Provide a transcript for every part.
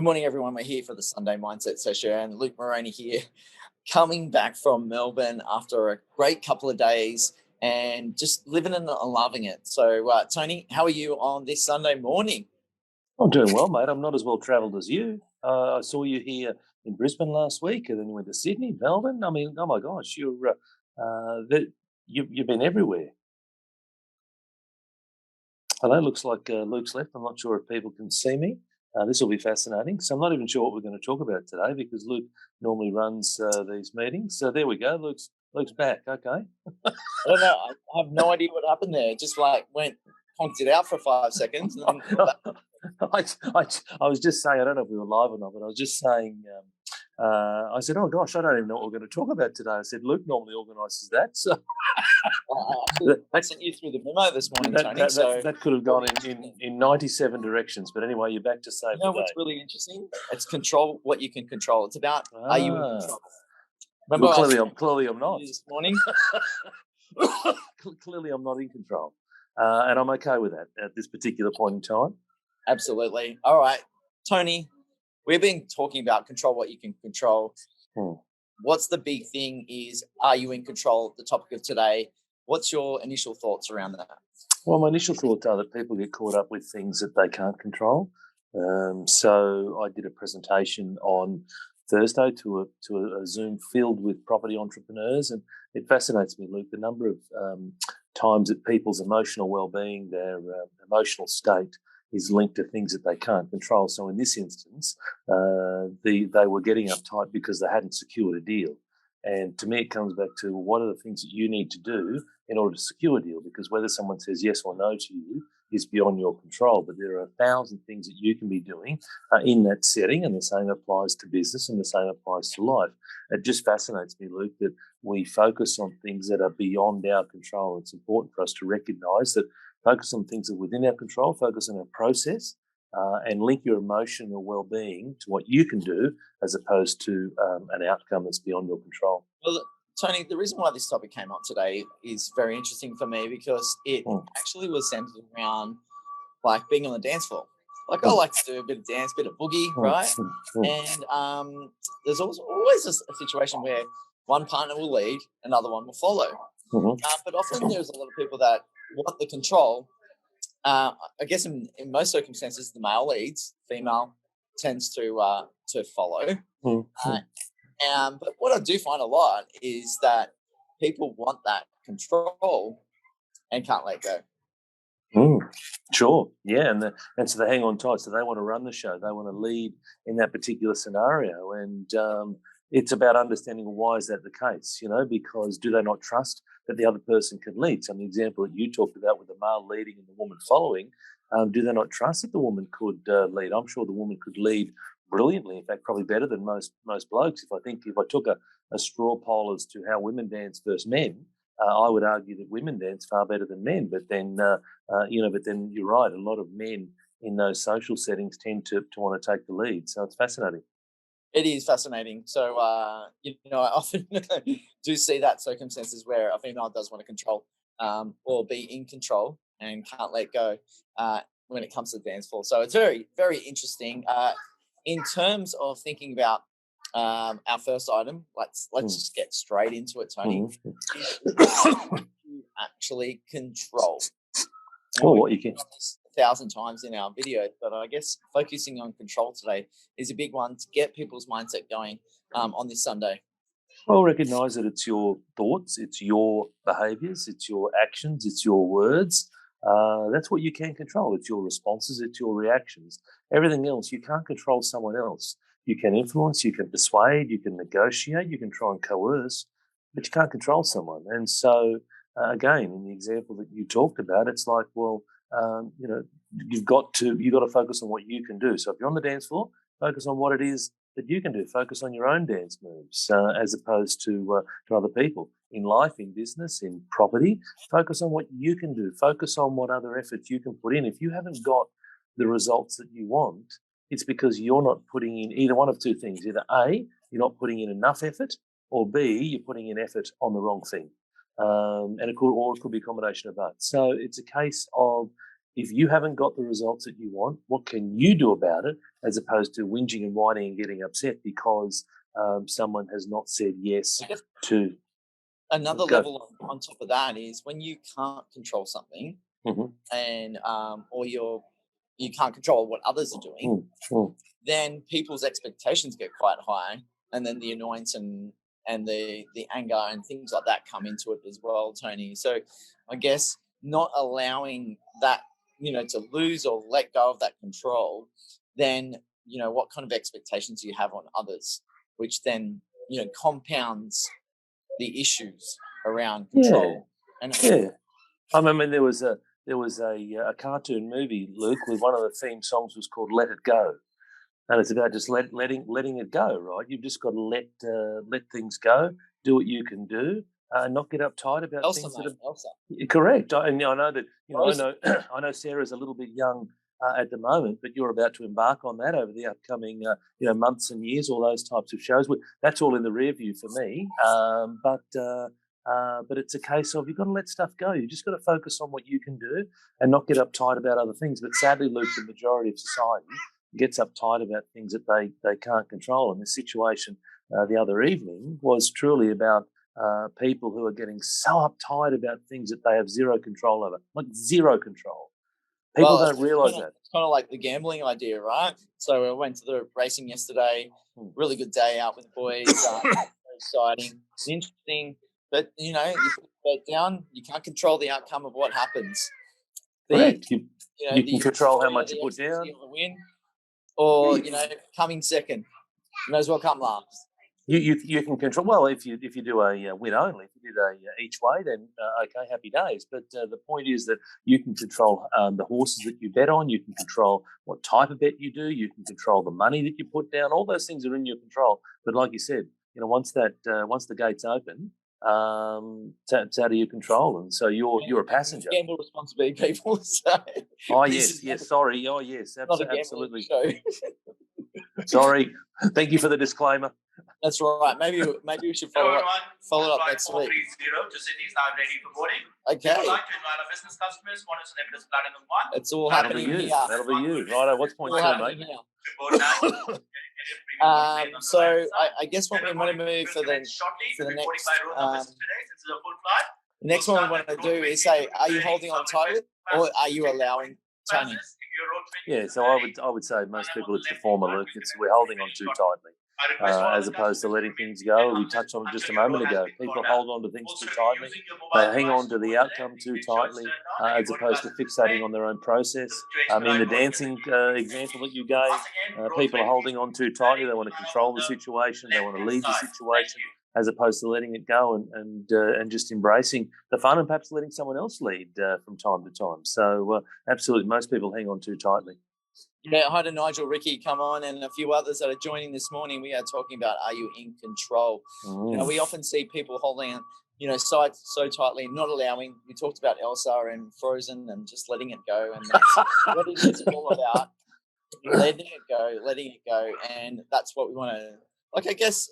Good morning, everyone. We're here for the Sunday Mindset Session. Luke Moroney here, coming back from Melbourne after a great couple of days and just living and loving it. So, Tony, how are you on this Sunday morning? I'm doing well, mate. I'm not as well travelled as you. I saw you here in Brisbane last week, and then you went to Sydney, Melbourne. I mean, oh my gosh, you've been everywhere. Hello, looks like Luke's left. I'm not sure if people can see me. This will be fascinating. So I'm not even sure what we're going to talk about today because Luke normally runs these meetings. So there we go. Luke's back. Okay. I don't know. I have no idea what happened there. It just like went, honked it out for 5 seconds. And then I was just saying, I don't know if we were live or not, but I was just saying, I said, oh gosh, I don't even know what we're going to talk about today. I said, Luke normally organises that. So I sent you through the memo this morning, Tony. That could have gone in 97 directions. But anyway, you're back to save the day. What's really interesting? It's control what you can control. It's about are you in control? Remember, well, clearly I'm not. This morning. Clearly I'm not in control. And I'm okay with that at this particular point in time. Absolutely. All right, Tony, we've been talking about control what you can control. What's the big thing is, are you in control? The topic of today. What's your initial thoughts around that? Well, my initial thoughts are that people get caught up with things that they can't control. So I did a presentation on Thursday to a Zoom filled with property entrepreneurs, and it fascinates me, Luke, the number of times that people's emotional well-being, their emotional state, is linked to things that they can't control. So in this instance, they were getting uptight because they hadn't secured a deal. And to me, it comes back to what are the things that you need to do in order to secure a deal? Because whether someone says yes or no to you is beyond your control. But there are 1,000 things that you can be doing in that setting, and the same applies to business and the same applies to life. It just fascinates me, Luke, that we focus on things that are beyond our control. It's important for us to recognise that focus on things that are within our control, focus on our process, and link your emotional well-being to what you can do as opposed to an outcome that's beyond your control. Well, Tony, the reason why this topic came up today is very interesting for me because it actually was centered around like being on the dance floor. Like I like to do a bit of dance, bit of boogie, right? And there's always a situation where one partner will lead, another one will follow. But often there's a lot of people that want the control. I guess in most circumstances, the male leads, female tends to follow. But what I do find a lot is that people want that control and can't let go. Sure, yeah, and so they hang on tight. So they want to run the show. They want to lead in that particular scenario, and it's about understanding why is that the case. Because do they not trust that the other person can lead? So the example that you talked about with the male leading and the woman following, do they not trust that the woman could lead? I'm sure the woman could lead brilliantly. In fact, probably better than most blokes. If I took a straw poll as to how women dance versus men, I would argue that women dance far better than men. But then, but then you're right. A lot of men in those social settings tend to want to take the lead. So it's fascinating. It is fascinating. So, I often do see that circumstances where a female does want to control or be in control and can't let go when it comes to the dance floor. So it's very, very interesting. In terms of thinking about our first item, let's just get straight into it, Tony. You actually control. What you can. 1,000 times in our videos, but I guess focusing on control today is a big one to get people's mindset going on this Sunday. Well, recognise that it's your thoughts, it's your behaviours, it's your actions, it's your words. That's what you can control. It's your responses, it's your reactions. Everything else, you can't control someone else. You can influence, you can persuade, you can negotiate, you can try and coerce, but you can't control someone. And so, again, in the example that you talked about, it's like, well, you've got to focus on what you can do. So if you're on the dance floor, focus on what it is that you can do. Focus on your own dance moves as opposed to other people. In life, in business, in property, focus on what you can do. Focus on what other efforts you can put in. If you haven't got the results that you want, it's because you're not putting in either one of two things. Either A, you're not putting in enough effort, or B, you're putting in effort on the wrong thing. And it could be a combination of both. So it's a case of if you haven't got the results that you want, what can you do about it, as opposed to whinging and whining and getting upset because someone has not said yes to. Another level on top of that is when you can't control something, and or you can't control what others are doing, then people's expectations get quite high, and then the annoyance and the anger and things like that come into it as well, Tony. So I guess not allowing that, to lose or let go of that control, then, what kind of expectations do you have on others, which then, compounds the issues around control. I mean, there was a cartoon movie, Luke, with one of the theme songs was called "Let It Go," and it's about just letting it go. Right, you've just got to let things go, do what you can do, not get uptight about things that are correct. I know that I know Sarah's a little bit young at the moment, but you're about to embark on that over the upcoming months and years, all those types of shows. That's all in the rear view for me, but it's a case of you've got to let stuff go. You just got to focus on what you can do and not get uptight about other things. But sadly, Luke, the majority of society gets uptight about things that they can't control. And the situation the other evening was truly about people who are getting so uptight about things that they have zero control over, like zero control. People don't realise that. It's kind of like the gambling idea, right? So I went to the racing yesterday. Really good day out with the boys. Very exciting, interesting. But, you put the bet down, you can't control the outcome of what happens. Correct. You can control how much you put down. Win, or, coming second. You may as well come last. You can control. Well, if you do a win only, if you did a each way, then okay, happy days. But the point is that you can control the horses that you bet on. You can control what type of bet you do. You can control the money that you put down. All those things are in your control. But like you said, once the gates open, it's out of your control, and so you're a passenger. Gamble responsibly, people. So Sorry. Oh yes, absolutely. Sorry. Thank you for the disclaimer. That's right. Maybe we should follow up next week. To Sydney's now ready for boarding. Okay. We would like to invite our business customers. One is Limited Platinum 1. It's all happening here. That'll be you. Righto, what's point 2, mate? So I guess what we want to move for the next one we want to do is say, are you holding on tightly or are you allowing Tony? Yeah, so I would say most people it's the former, Luke. We're holding on too tightly. As opposed to letting things go. We touched on it just a moment ago. People hold on to things too tightly. They hang on to the outcome too tightly, as opposed to fixating on their own process. In the dancing example that you gave, people are holding on too tightly. They want to control the situation. They want to lead the situation, as opposed to letting it go and just embracing the fun and perhaps letting someone else lead from time to time. So absolutely, most people hang on too tightly. Yeah, hi to Nigel, Ricky, come on, and a few others that are joining this morning. We are talking about, are you in control? We often see people holding, sides so tightly, not allowing. We talked about Elsa and Frozen and just letting it go, and that's what it is all about. Letting it go, and that's what we want to. I guess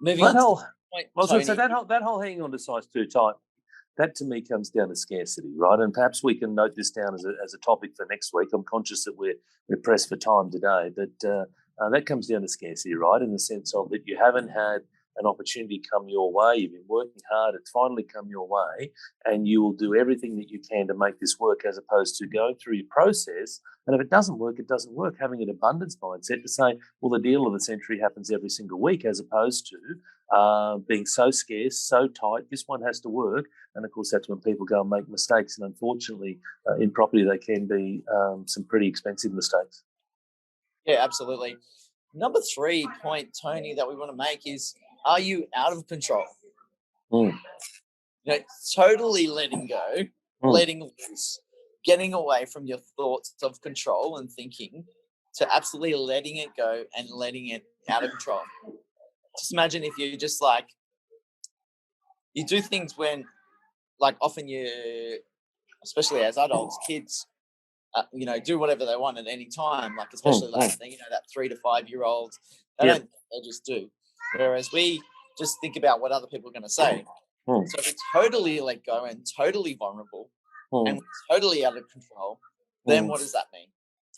moving on. That whole hanging on to size too tight. That to me comes down to scarcity, right? And perhaps we can note this down as a topic for next week. I'm conscious that we're pressed for time today, but that comes down to scarcity, right? In the sense of that you haven't had an opportunity come your way. You've been working hard. It's finally come your way, and you will do everything that you can to make this work, as opposed to going through your process. And if it doesn't work, it doesn't work. Having an abundance mindset to say, well, the deal of the century happens every single week, as opposed to being so scarce, so tight. This one has to work. And of course, that's when people go and make mistakes. And unfortunately, in property, they can be some pretty expensive mistakes. Yeah, absolutely. Number 3 point, Tony, that we want to make is, are you out of control? Totally letting go, letting loose, getting away from your thoughts of control and thinking, to absolutely letting it go and letting it out of control. Just imagine if you just you do things when, often you, especially as adults, kids, do whatever they want at any time. Especially that 3 to 5 year olds, they just do. Whereas we just think about what other people are going to say. So if it's totally let go and totally vulnerable, and we're totally out of control, then what does that mean?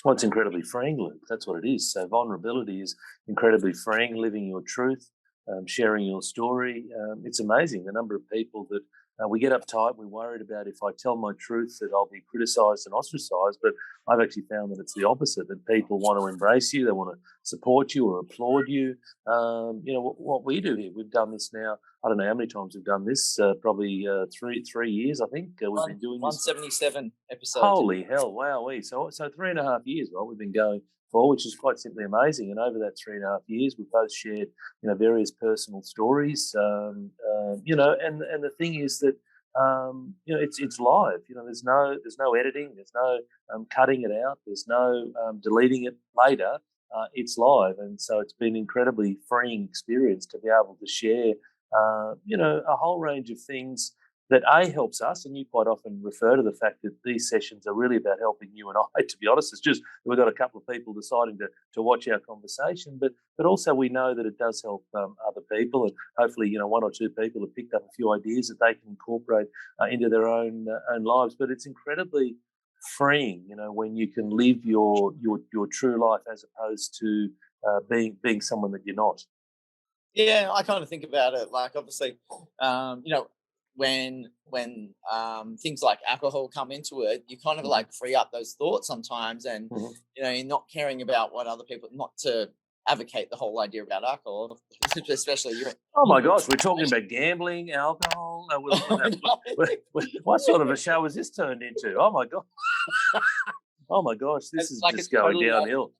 Well, it's incredibly freeing, Luke. That's what it is. So vulnerability is incredibly freeing, living your truth, sharing your story. It's amazing the number of people that we get uptight. We're worried about if I tell my truth that I'll be criticised and ostracised. But I've actually found that it's the opposite, that people want to embrace you. They want to support you or applaud you. What we do here, we've done this now. I don't know how many times we've done this, probably 3 years, I think. We've been doing this. 177 episodes. Holy hell, wowee. So 3.5 years, right, we've been going for, which is quite simply amazing. And over that 3.5 years, we've both shared, various personal stories, and the thing is that, it's live. There's no editing, there's no cutting it out, there's no deleting it later. It's live. And so it's been an incredibly freeing experience to be able to share a whole range of things that helps us, and you quite often refer to the fact that these sessions are really about helping you and I. To be honest, it's just we've got a couple of people deciding to watch our conversation, but also we know that it does help other people, and hopefully one or two people have picked up a few ideas that they can incorporate into their own lives. But it's incredibly freeing, when you can live your true life as opposed to being someone that you're not. Yeah, I kind of think about it like, obviously, when things like alcohol come into it, you kind of like free up those thoughts sometimes, and you're not caring about what other people, not to advocate the whole idea about alcohol, especially oh my gosh, we're talking about gambling, alcohol. What sort of a show has this turned into? Oh my god. Oh my gosh, this is like just going totally downhill.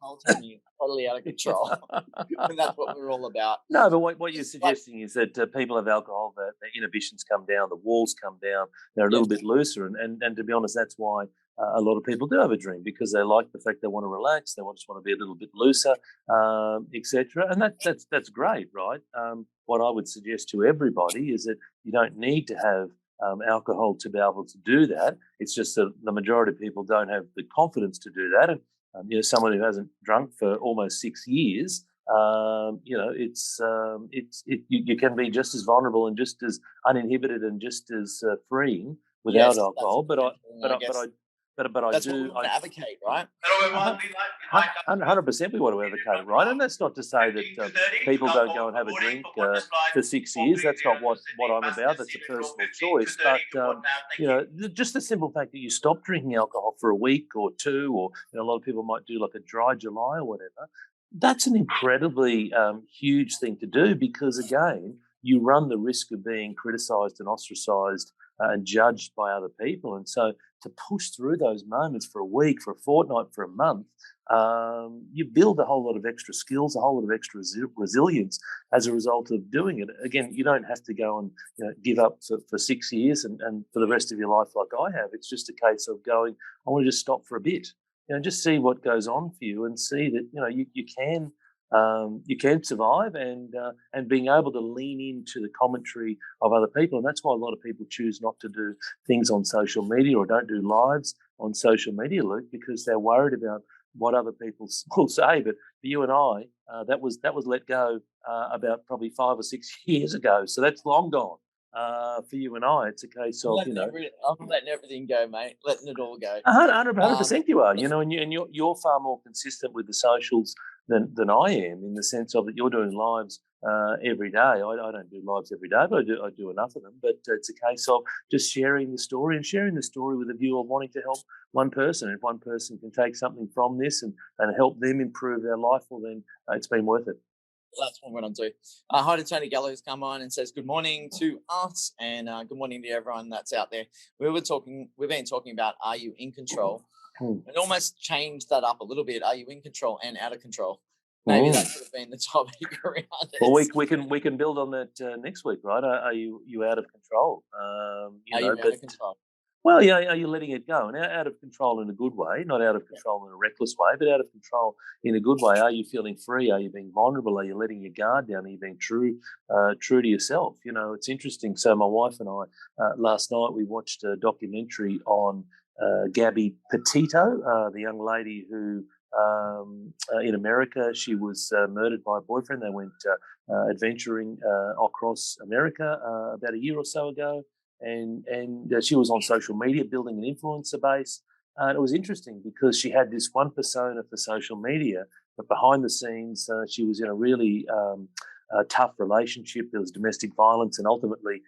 Totally out of control. And that's what we're all about. No, but what you're suggesting is that people have alcohol, the inhibitions come down, the walls come down, they're a little bit looser. And to be honest, that's why a lot of people do have a drink, because they like the fact they want to relax, they just want to be a little bit looser, etc. And that's great, right? What I would suggest to everybody is that you don't need to have alcohol to be able to do that. It's just that the majority of people don't have the confidence to do that. And someone who hasn't drunk for almost 6 years, you can be just as vulnerable and just as uninhibited and just as freeing without alcohol. But I do advocate, right? 100% we want to advocate it, right? And that's not to say that people don't go and have a drink for 6 years. That's not what I'm about. That's a personal choice. But just the simple fact that you stop drinking alcohol for a week or two, or a lot of people might do like a dry July or whatever. That's an incredibly huge thing to do, because again, you run the risk of being criticised and ostracised and judged by other people. And so to push through those moments for a week, for a fortnight, for a month, you build a whole lot of extra skills, a whole lot of extra resilience as a result of doing it. Again, you don't have to go and give up for 6 years and for the rest of your life like I have. It's just a case of going, I want to just stop for a bit, just see what goes on for you, and see that you can survive, and being able to lean into the commentary of other people. And that's why a lot of people choose not to do things on social media or don't do lives on social media, Luke, because they're worried about what other people will say. But for you and I, that was let go about probably 5 or 6 years ago. So that's long gone. For you and I, it's a case of I'm letting everything go, mate. Letting it all go. 100% you are. And you're far more consistent with the socials than I am, in the sense of that you're doing lives every day. I don't do lives every day, but I do enough of them. But it's a case of just sharing the story, and sharing the story with a view of wanting to help one person. If one person can take something from this and help them improve their life, well, then it's been worth it. That's what we're going to do. Hi to Tony Gallo, who's come on and says good morning to us, and good morning to everyone that's out there. We've been talking about, are you in control? And almost changed that up a little bit. Are you in control and out of control? Maybe that could have been the topic around it. Well, we can build on that next week, right? Are you out of control? Are you out of control? Well, are you letting it go? And out of control in a good way, not out of control in a reckless way, but out of control in a good way. Are you feeling free? Are you being vulnerable? Are you letting your guard down? Are you being true to yourself? It's interesting. So my wife and I, last night, we watched a documentary on Gabby Petito, the young lady who, in America, she was murdered by a boyfriend. They went adventuring across America about a year or so ago. and she was on social media building an influencer base. And it was interesting because she had this one persona for social media, but behind the scenes, she was in a really tough relationship. There was domestic violence, and ultimately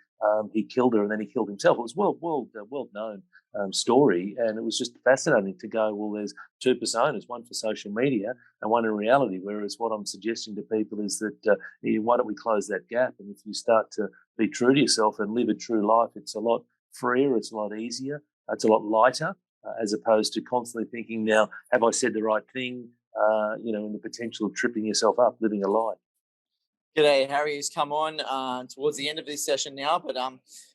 he killed her, and then he killed himself. It was world known story, and it was just fascinating to go, well, there's two personas, one for social media and one in reality. Whereas what I'm suggesting to people is that why don't we close that gap? And if you start to be true to yourself and live a true life, it's a lot freer, it's a lot easier, it's a lot lighter. As opposed to constantly thinking, now, have I said the right thing? And the potential of tripping yourself up, living a lie. G'day, Harry's come on towards the end of this session now, but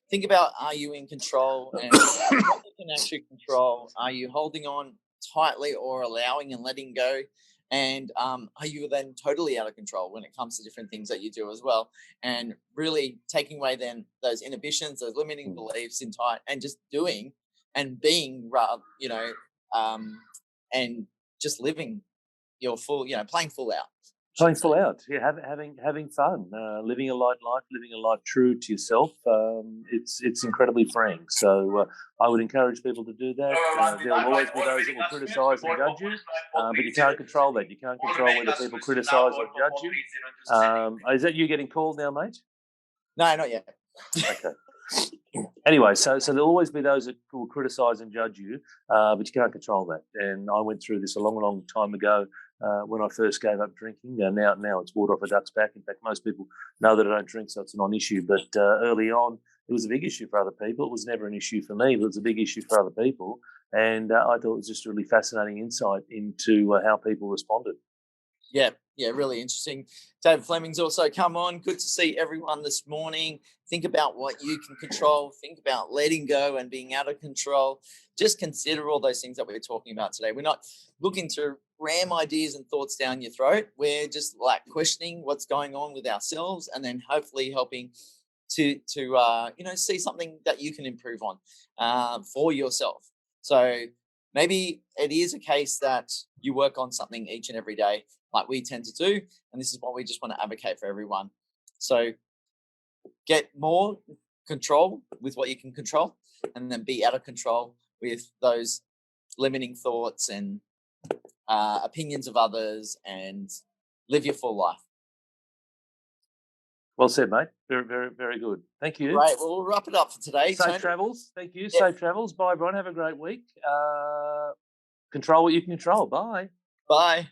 think about, are you in control and what you can actually control? Are you holding on tightly or allowing and letting go? And are you then totally out of control when it comes to different things that you do as well? And really taking away then those inhibitions, those limiting beliefs in tight, and just doing and being, and just living your full, playing full out. Playing full out, yeah, having fun, living a light life, living a life true to yourself. It's incredibly freeing. So I would encourage people to do that. There will always be those that will criticise and judge you, but you can't control that. You can't control whether people criticise or judge you. Is that you getting called now, mate? No, not yet. Okay. Anyway, so there'll always be those that will criticise and judge you, but you can't control that. And I went through this a long time ago when I first gave up drinking. Now it's water off a duck's back. In fact, most people know that I don't drink, so it's a non-issue. But early on, it was a big issue for other people. It was never an issue for me, but it was a big issue for other people. And I thought it was just a really fascinating insight into how people responded. Yeah, really interesting. David Fleming's also come on. Good to see everyone this morning. Think about what you can control. Think about letting go and being out of control. Just consider all those things that we're talking about today. We're not looking to ram ideas and thoughts down your throat. We're just like questioning what's going on with ourselves, and then hopefully helping to see something that you can improve on for yourself. So maybe it is a case that you work on something each and every day, like we tend to do. And this is what we just want to advocate for everyone. So get more control with what you can control, and then be out of control with those limiting thoughts and opinions of others, and live your full life. Well said, mate. Very, very, very good. Thank you. Right. Well, we'll wrap it up for today. Safe travels. Thank you. Yeah. Safe travels. Bye, everyone. Have a great week. Control what you can control. Bye. Bye.